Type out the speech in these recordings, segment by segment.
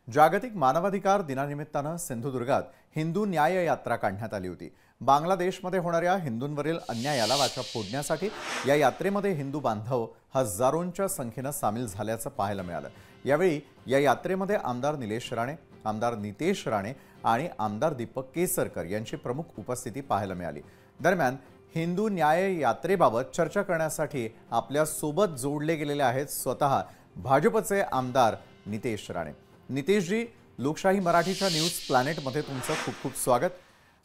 जागतिक मानवाधिकार दिनानिमित्तानं सिंधुदुर्गात हिंदू न्याय यात्रा काढण्यात आली होती। बांगलादेशमध्ये होणाऱ्या हिंदूंवरील अन्यायाला वाचा फोडण्यासाठी या यात्रेमध्ये हिंदू बांधव हजारोंच्या संख्येनं सामील झाल्याचं पाहायला मिळालं। यावेळी या यात्रेमध्ये आमदार निलेश राणे, आमदार नितेश राणे आणि आमदार दीपक केसरकर यांची प्रमुख उपस्थिती पाहायला मिळाली। दरम्यान हिंदू न्याय यात्रेबाबत चर्चा करण्यासाठी आपल्या सोबत जोडले गेलेले आहेत स्वतः भाजपचे आमदार नितेश राणे। नितेश जी, लोकशाही मराठीच्या न्यूज प्लॅनेटमध्ये तुमचं खूप खूप स्वागत।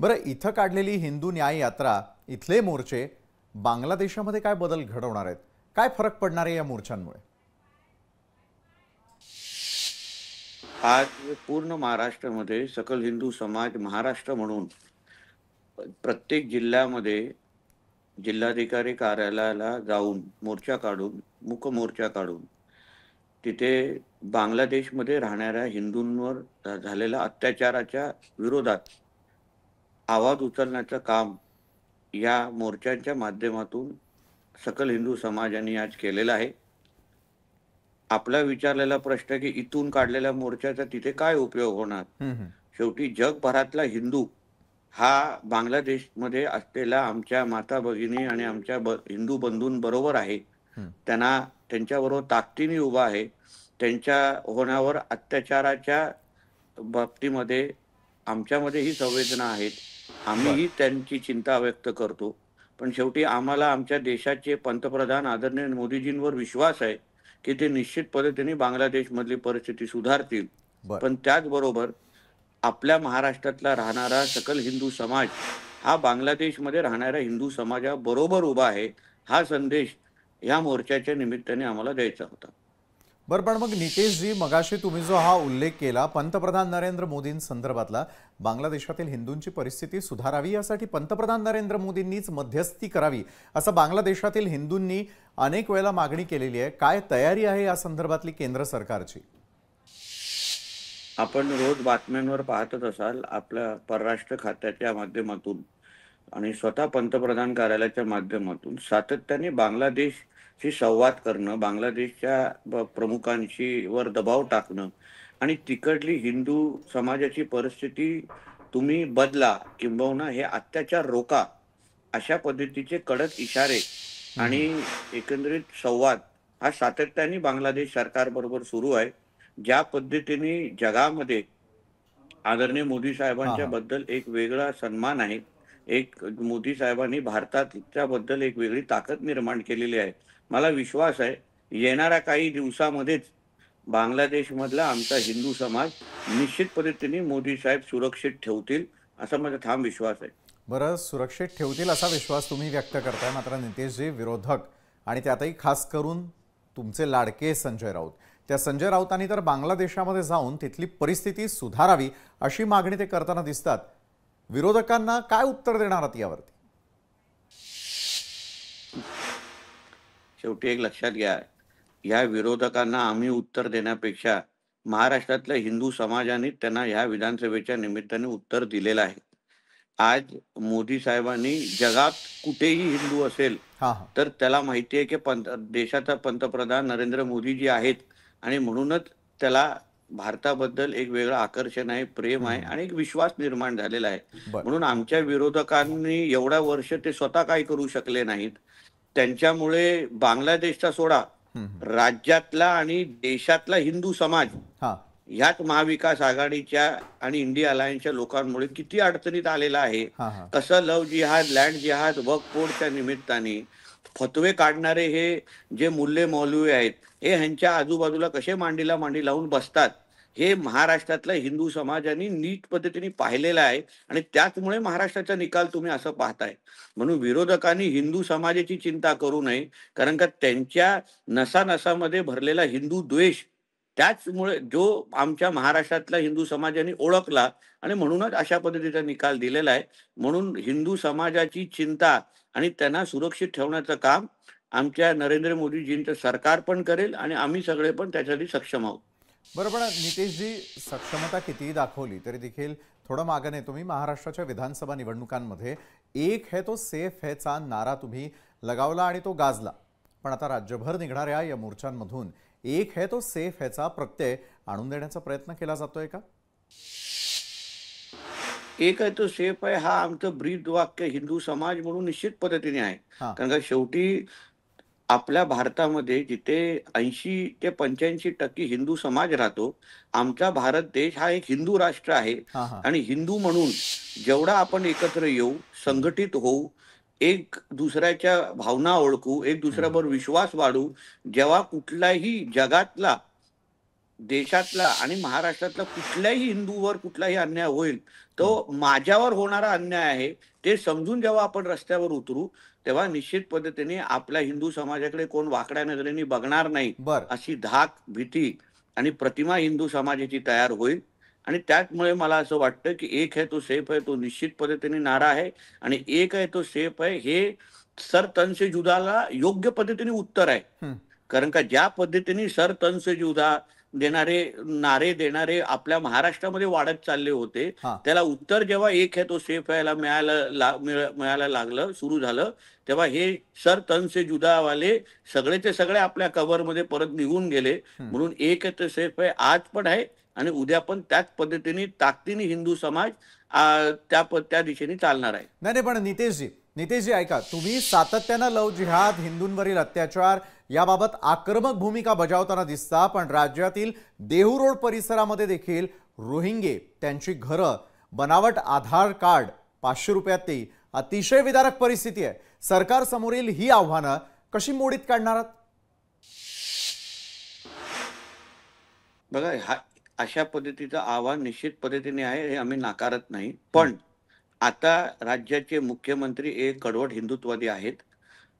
बरं, इथं काढलेली हिंदू न्याय यात्रा, इथले मोर्चे बांगलादेशामध्ये काय बदल घडवणार आहेत? काय फरक पडणार आहे या मोर्चांमुळे? आज पूर्ण महाराष्ट्रामध्ये सकल हिंदू समाज महाराष्ट्र म्हणून प्रत्येक जिल्ह्यामध्ये जिल्हाधिकारी कार्यालयाला जाऊन मोर्चा काढून, मूक मोर्चा काढून तिथे बांगलादेशमध्ये राहणाऱ्या हिंदूंवर झालेल्या अत्याचाराच्या विरोधात आवाज उचलण्याचं काम या मोर्चांच्या माध्यमातून सकल हिंदू समाजाने आज केलेलं आहे। आपला विचारलेला प्रश्न की इथून काढलेल्या मोर्चाचा तिथे काय उपयोग होणार? शेवटी जगभरातला हिंदू हा बांगलादेशमध्ये असलेल्या आमच्या माता भगिनी आणि आमच्या हिंदू बंधूंबरोबर आहे। त्यांना त्यांच्याबरोबर ताकदीने उभा आहे। त्यांच्या होण्यावर अत्याचाराच्या बाबतीमध्ये आमच्यामध्ये ही संवेदना आहेत। आम्हीही त्यांची चिंता व्यक्त करतो। पण शेवटी आम्हाला आमच्या देशाचे पंतप्रधान आदरणीय मोदीजींवर विश्वास आहे की ते निश्चित पद्धतीने बांगलादेशमधली परिस्थिती सुधारतील। पण त्याचबरोबर आपल्या महाराष्ट्रातला राहणारा सकल हिंदू समाज हा बांगलादेशमध्ये राहणाऱ्या हिंदू समाजाबरोबर उभा आहे, हा संदेश या मोर्चाच्या निमित्ताने आम्हाला द्यायचा होता। बरं, पण मग नितेश जी, मगाशी तुम्ही जो हा उल्लेख केला पंतप्रधान नरेंद्र मोदींसंदर्भातला, बांगलादेशातील हिंदूंची परिस्थिती सुधारावी यासाठी पंतप्रधान नरेंद्र मोदींनीच मध्यस्थी करावी असं बांगलादेशातील हिंदूंनी अनेक वेळा मागणी केलेली आहे। काय तयारी आहे या संदर्भातली केंद्र सरकारची? आपण रोज बातम्यांवर पाहतच असाल, आपल्या परराष्ट्र खात्याच्या माध्यमातून आणि स्वतः पंतप्रधान कार्यालयाच्या माध्यमातून सातत्याने बांगलादेशशी संवाद करणं, बांगलादेशच्या प्रमुखांशी वर दबाव टाकणं आणि तिकडली हिंदू समाजाची परिस्थिती तुम्ही बदला, किंबहुना हे अत्याचार रोका, अशा पद्धतीचे कडक इशारे आणि एकंदरीत संवाद हा सातत्याने बांगलादेश सरकारबरोबर सुरू आहे। ज्या पद्धतीने जगामध्ये आदरणीय मोदी साहेबांच्या बद्दल एक वेगळा सन्मान आहे, एक मोदी साहेबांनी भारताच्या बद्दल एक वेगळी ताकद निर्माण केलेली आहे। मला विश्वास आहे येणाऱ्या काही दिवसामध्येच बांगलादेशमधला आमचा हिंदू समाज निश्चित पद्धतीने मोदी साहेब सुरक्षित ठेवतील, असा माझा ठाम विश्वास आहे। बरं, सुरक्षित ठेवतील असा विश्वास तुम्ही व्यक्त करताय, मात्र नितेश जी, विरोधक आणि त्यातही खास करून तुमचे लाडके संजय राऊत, त्या संजय राऊतांनी तर बांगलादेशामध्ये जाऊन तिथली परिस्थिती सुधारावी अशी मागणी ते करताना दिसतात। विरोधकांना काय उत्तर देणार आहात यावरती? शेवटी एक लक्षात घ्या, या विरोधकांना आम्ही उत्तर देण्यापेक्षा महाराष्ट्रातल्या हिंदू समाजाने त्यांना या विधानसभेच्या निमित्ताने उत्तर दिलेलं आहे। आज मोदी साहेबांनी जगात कुठेही हिंदू असेल तर त्याला माहिती आहे की देशाचा पंतप्रधान नरेंद्र मोदी जी आहेत आणि म्हणूनच त्याला भारताबद्दल एक वेगळं आकर्षण आहे, प्रेम आहे आणि एक विश्वास निर्माण झालेला आहे। म्हणून आमच्या विरोधकांनी एवढ्या वर्ष ते स्वतः काही करू शकले नाहीत, त्यांच्यामुळे बांगलादेशचा सोडा, राज्यातला आणि देशातला हिंदू समाज ह्याच महाविकास आघाडीच्या आणि इंडिया अलायन्सच्या लोकांमुळे किती अडचणीत आलेला आहे। कसं लव जिहाद, लँड जिहाद, वक्फ बोर्डच्या निमित्ताने फतवे काढणारे हे जे मुल्ले मौलवी आहेत, हे ह्यांच्या आजूबाजूला कसे मांडीला मांडी लावून बसतात, हे महाराष्ट्रातल्या हिंदू समाजाने नीट पद्धतीने पाहिलेलं आहे आणि त्याचमुळे महाराष्ट्राचा निकाल तुम्ही असं पाहताय। म्हणून विरोधकांनी हिंदू समाजाची चिंता करू नये, कारण का त्यांच्या नसानसामध्ये भरलेला हिंदू द्वेष त्याचमुळे जो आमच्या महाराष्ट्रातल्या हिंदू समाजाने ओळखला आणि म्हणूनच अशा पद्धतीचा निकाल दिलेला आहे। म्हणून हिंदू समाजाची चिंता आणि त्यांना सुरक्षित ठेवण्याचं काम आमच्या नरेंद्र मोदीजींचं सरकार पण करेल आणि आम्ही सगळे पण त्यासाठी सक्षम आहोत। बरोबर, नितेश जी, सक्षमता कितीही दाखवली तरी देखील थोडं मागे नाही, तुम्ही महाराष्ट्राच्या विधानसभा निवडणुकांमध्ये एक है तो सेफ है चा नारा तुम्ही लगावला आणि तो गाजला। पण आता राज्यभर निघणाऱ्या या मोर्चांमधून एक है तो सेफ ह्याचा प्रत्यय आणून देण्याचा प्रयत्न केला जातोय का? एक आहे तो सेफ आहे हा आमचं ब्रीद वाक्य हिंदू समाज म्हणून निश्चित पद्धतीने आहे. हां, कारण का शेवटी आपल्या भारतामध्ये जिथे 80 ते 85% हिंदू समाज राहतो. आमचा भारत देश हा एक हिंदू राष्ट्र आहे हां, हां. आणि हिंदू म्हणून जेवढा आपण एकत्र येऊ, हं, संघटित होऊ, एक दुसऱ्याच्या भावना ओळखू, एक हं, दुसऱ्यावर विश्वास वाढू, जेव्हा कुठलाही जगातला देशातला आणि महाराष्ट्रातला कुठल्याही हिंदूवर कुठलाही अन्याय होईल, हं. तो माझ्यावर होणारा अन्याय आहे, ते समजून जेव्हा आपण रस्त्यावर उतरू, तेव्हा निश्चित पद्धतीने आपल्या हिंदू समाजाकडे कोण वाकड्या नजरेने बघणार नाही, बरं. अशी धाक, भीती आणि प्रतिमा हिंदू समाजाची तयार होईल. आणि त्यामुळे मला असं वाटतं, की "एक है तो सेफ है" तो निश्चित पद्धतीने नारा आहे आणि "एक है तो सेफ है" हे "सर तन से जुदाला योग्य पद्धतीने उत्तर आहे. हं. कारण का ज्या पद्धतीने "सर तन से जुदा" देणारे नारे देणारे आपल्या महाराष्ट्रामध्ये वाढत चालले होते, हां. त्याला उत्तर जेव्हा "एक है तो सेफ है" ला मिळायला लागलं, सुरू झालं, तेव्हा हे "सर तन से जुदा" वाले सगळेचे सगळे आपल्या कव्हरमध्ये परत निघून गेले. हं. म्हणून "एक है तो सेफ है" आज पण आहे आणि उद्या पण त्याच पद्धतीने ताकदीने हिंदू समाज त्या दिशेने चालणार आहे. नाही नाही, पण नितेशजी ऐका, तुम्ही सातत्यानं लव जिहाद, हिंदूंवरील अत्याचार याबाबत आक्रमक भूमिका बजावताना दिसता, पण राज्यातील देहू रोड परिसरामध्ये देखील रोहिंगे, त्यांची घरं, बनावट आधार कार्ड, 500 रुपयात ते अतिशय विदारक परिस्थिती आहे. सरकार समोरील ही आव्हानं कशी मोडीत काढणार आहात? बघा अशा पद्धतीचं आव्हान निश्चित पद्धतीने आहे, हे आम्ही नाकारत नाही. हं. पण आता राज्याचे मुख्यमंत्री एक कडवट हिंदुत्ववादी आहेत.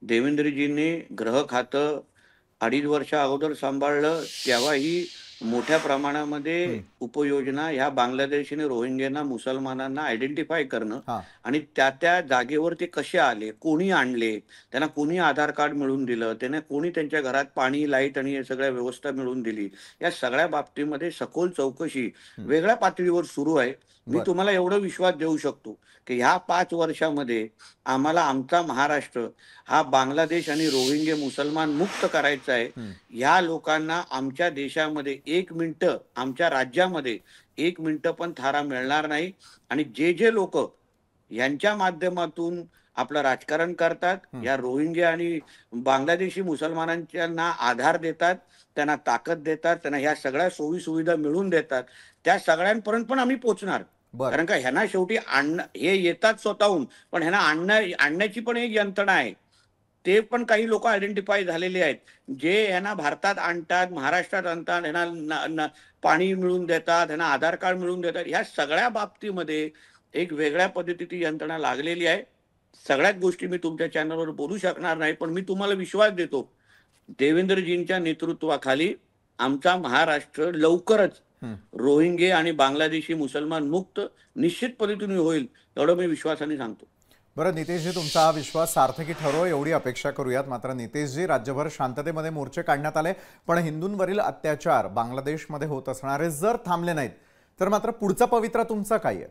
देवेंद्रजींनी गृह खातं 2.5 वर्ष अगोदर सांभाळलं, तेव्हाही मोठ्या प्रमाणामध्ये हं. उपयोजना ह्या बांगलादेश आणि रोहिंग्यांना, मुसलमानांना आयडेंटिफाय करणं हां. आणि त्या जागेवर ते कसे आले, कोणी आणले, त्यांना कोणी आधार कार्ड मिळवून दिलं, त्यांना कोणी त्यांच्या घरात पाणी, लाईट आणि हे सगळ्या व्यवस्था मिळवून दिली. या सगळ्या बाबतीमध्ये सखोल चौकशी हं. वेगळ्या पातळीवर सुरू आहे. मी बरं. तुम्हाला एवढा विश्वास देऊ शकतो, की ह्या 5 वर्षामध्ये आम्हाला आमचा महाराष्ट्र हा बांगलादेश आणि रोहिंगे मुसलमान मुक्त करायचा आहे. हं. ह्या लोकांना आमच्या देशामध्ये 1 मिनिटं, आमच्या राज्यामध्ये 1 मिनिटं पण थारा मिळणार नाही. आणि जे लोक यांच्या माध्यमातून आपलं राजकारण करतात, हं. या रोहिंग्या आणि बांगलादेशी मुसलमानांना आधार देतात, त्यांना ताकद देतात, त्यांना ह्या सगळ्या सोयी सुविधा मिळवून देतात, त्या सगळ्यांपर्यंत पण आम्ही पोहोचणार. बरं. कारण का ह्यांना शेवटी हे येतात स्वतःहून, पण ह्यांना आणण्याची पण एक यंत्रणा आहे. ते पण काही लोक आयडेंटिफाय झालेले आहेत, जे ह्यांना भारतात आणतात, महाराष्ट्रात आणतात, ह्यांना पाणी मिळवून देतात, ह्यांना आधार कार्ड मिळवून देतात. ह्या सगळ्या बाबतीमध्ये एक वेगळ्या पद्धतीची यंत्रणा लागलेली आहे. सगळ्याच गोष्टी मी तुमच्या चॅनलवर बोलू शकणार नाही, पण मी तुम्हाला विश्वास देतो, देवेंद्रजींच्या नेतृत्वाखाली आमचा महाराष्ट्र लवकरच हं. रोहिंगे आणि बांगलादेशी मुसलमान मुक्त निश्चित पद्धतीने होईल, एवढं मी विश्वासाने सांगतो. बरं नितेशजी, तुमचा हा विश्वास सार्थकी ठरो एवढी अपेक्षा करूयात. मात्र नितेशजी, राज्यभर शांततेमध्ये मोर्चे काढण्यात आले, पण हिंदूंवरील अत्याचार बांगलादेशमध्ये होत असणारे जर थांबले नाहीत, तर मात्र पुढचा पवित्रा तुमचा काय आहे?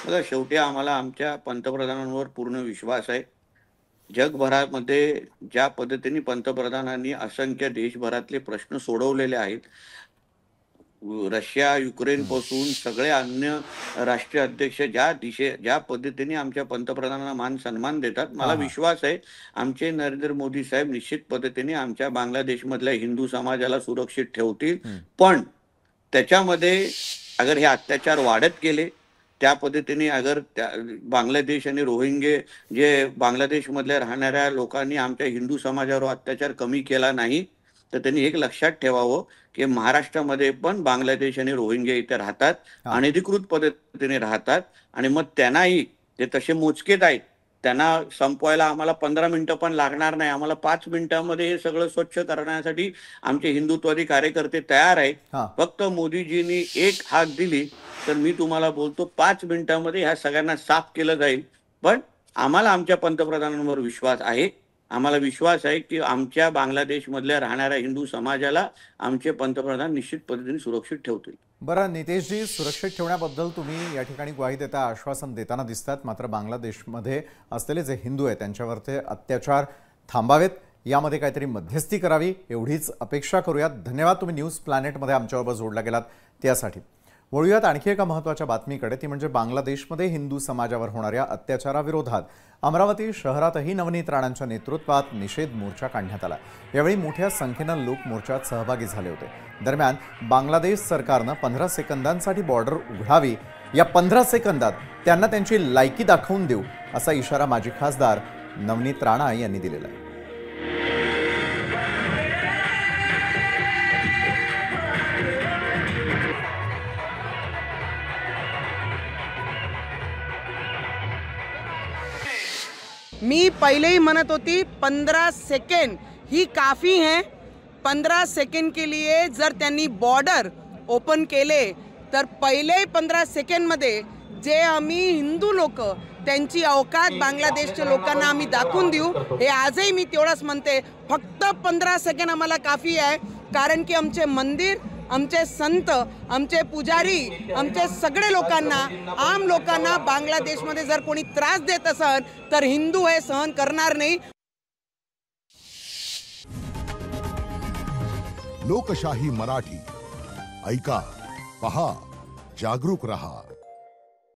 बघा शेवटी आम्हाला आमच्या पंतप्रधानांवर पूर्ण विश्वास आहे. जगभरामध्ये ज्या पद्धतीने पंतप्रधानांनी असंख्य देशभरातले प्रश्न सोडवलेले आहेत, रशिया, युक्रेन हं. पासून सगळे अन्य राष्ट्रीय अध्यक्ष ज्या पद्धतीने आमच्या पंतप्रधानांना मान सन्मान देतात, मला हां, हां. विश्वास आहे आमचे नरेंद्र मोदी साहेब निश्चित पद्धतीने आमच्या बांगलादेशमधल्या हिंदू समाजाला सुरक्षित ठेवतील. हं. पण त्याच्यामध्ये अगर हे अत्याचार वाढत गेले, त्या पद्धतीने अगर बांगलादेश आणि रोहिंगे जे बांगलादेशमधल्या राहणाऱ्या लोकांनी आमच्या हिंदू समाजावर अत्याचार कमी केला नाही, तर त्यांनी एक लक्षात ठेवावं, की महाराष्ट्रामध्ये पण बांगलादेश आणि रोहिंग्या इथे राहतात, हां. अनधिकृत पद्धतीने राहतात आणि मग त्यांनाही ते तसे मोजकेच आहेत. त्यांना संपवायला आम्हाला 15 मिनिटं पण लागणार नाही. आम्हाला 5 मिनिटांमध्ये हे सगळं स्वच्छ करण्यासाठी आमचे हिंदुत्ववादी कार्यकर्ते तयार आहेत. हां. फक्त मोदीजींनी एक हाक दिली, तर मी तुम्हाला बोलतो 5 मिनिटांमध्ये ह्या सगळ्यांना साफ केलं जाईल. पण आम्हाला आमच्या पंतप्रधानांवर विश्वास आहे. आम्हाला विश्वास आहे, की आमच्या बांगलादेशमधल्या राहणाऱ्या हिंदू समाजाला आमचे पंतप्रधान निश्चित पद्धतीने सुरक्षित ठेवतील. बरं नितेशजी, सुरक्षित ठेवण्याबद्दल तुम्ही या ठिकाणी ग्वाही देता, आश्वासन देताना दिसतात. मात्र बांगलादेशमध्ये असलेले जे हिंदू आहेत त्यांच्यावर ते अत्याचार थांबावेत यामध्ये काहीतरी मध्यस्थी करावी एवढीच अपेक्षा करूयात. धन्यवाद, तुम्ही न्यूज प्लॅनेटमध्ये आमच्याबरोबर जोडला गेलात त्यासाठी. वळूयात आणखी एका महत्त्वाच्या बातमीकडे, ती म्हणजे बांगलादेशमध्ये हिंदू समाजावर होणाऱ्या अत्याचाराविरोधात अमरावती शहरातही नवनीत राणांच्या नेतृत्वात निषेध मोर्चा काढण्यात आला. यावेळी मोठ्या संख्येनं लोक मोर्चात सहभागी झाले होते. दरम्यान बांगलादेश सरकारनं 15 सेकंदांसाठी बॉर्डर उघडावी, या 15 सेकंदात त्यांना त्यांची लायकी दाखवून देऊ असा इशारा माजी खासदार नवनीत राणा यांनी दिलेला आहे. मी पहिलेही म्हणत होती 15 सेकंड ही काफ़ी है. 15 सेकंड के लिए जर त्यांनी बॉर्डर ओपन केले तर पहिले 15 सेकंडमध्ये जे आम्ही हिंदू लोक त्यांची अवकात बांगलादेशच्या लोकांना आम्ही दाखवून देऊ. हे आजही मी तेवढंच म्हणते, फक्त 15 सेकंड आम्हाला काफ़ी आहे. कारण की आमचे मंदिर, आमचे संत, आमचे पुजारी, आमचे सगळे लोकांना, आम लोकांना बांगलादेशमध्ये जर कोणी त्रास देत असेल तर हिंदू हे सहन करणार नाही. लोकशाही मराठी ऐका, पहा, जागरूक रहा.